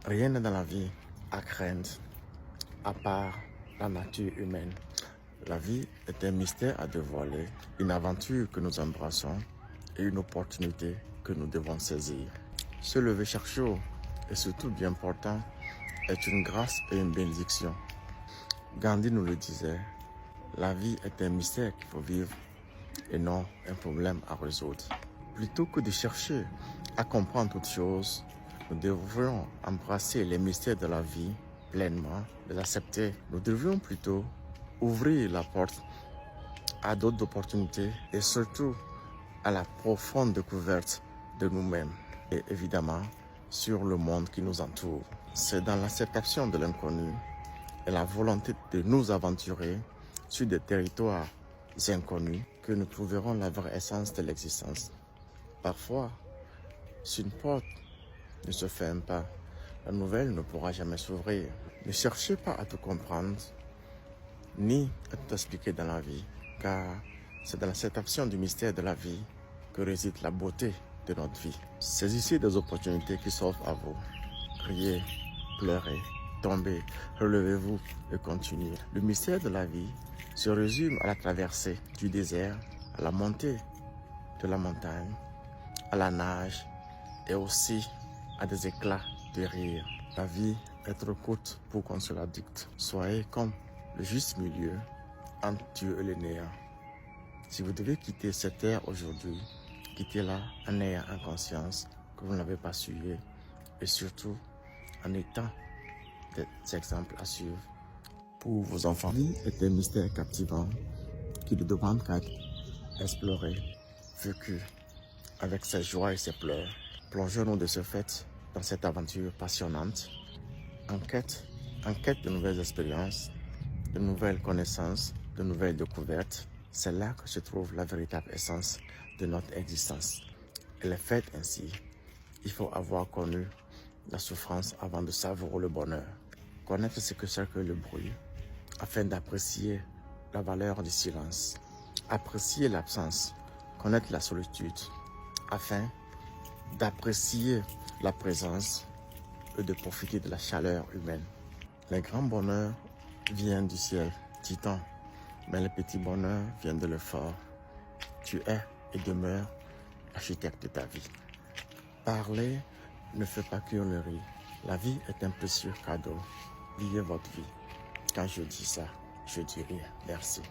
Rien n'est dans la vie à craindre, à part la nature humaine. La vie est un mystère à dévoiler, une aventure que nous embrassons et une opportunité que nous devons saisir. Se lever chaque jour, et surtout bien portant, est une grâce et une bénédiction. Gandhi nous le disait, la vie est un mystère qu'il faut vivre et non un problème à résoudre. Plutôt que de chercher à comprendre toutes choses, nous devrions embrasser les mystères de la vie pleinement, de l'accepter. Nous devrions plutôt ouvrir la porte à d'autres opportunités et surtout à la profonde découverte de nous-mêmes et évidemment sur le monde qui nous entoure. C'est dans l'acceptation de l'inconnu et la volonté de nous aventurer sur des territoires inconnus que nous trouverons la vraie essence de l'existence. Parfois, si une porte ne se ferme pas, la nouvelle ne pourra jamais s'ouvrir. Ne cherchez pas à tout comprendre, ni à tout expliquer dans la vie, car c'est dans l'acceptation du mystère de la vie que réside la beauté de notre vie. Saisissez des opportunités qui s'offrent à vous. Riez, pleurez, tombez, relevez-vous et continuez. Le mystère de la vie se résume à la traversée du désert, à la montée de la montagne, à la nage et aussi à des éclats de rire. La vie est trop courte pour qu'on se la dicte. Soyez comme le juste milieu entre Dieu et le néant. Si vous devez quitter cette terre aujourd'hui, quittez-la en ayant en conscience que vous n'avez pas suivi et surtout en étant des exemples à suivre pour vos enfants. La vie est un mystère captivant qui ne demande qu'à être exploré, vécu avec ses joies et ses pleurs. Plongeons-nous de ce fait dans cette aventure passionnante, en quête de nouvelles expériences, de nouvelles connaissances, de nouvelles découvertes. C'est là que se trouve la véritable essence de notre existence. Elle est faite ainsi. Il faut avoir connu la souffrance avant de savourer le bonheur. Connaître ce que c'est que le bruit, afin d'apprécier la valeur du silence. Apprécier l'absence, connaître la solitude, afin d'apprécier la présence et de profiter de la chaleur humaine. Les grands bonheurs viennent du ciel, dit-on, mais les petits bonheurs viennent de l'effort. Tu es et demeures architecte de ta vie. Parler ne fait pas cuire le riz. La vie est un précieux cadeau. Vivez votre vie. Quand je dis ça, je dis rien. Merci.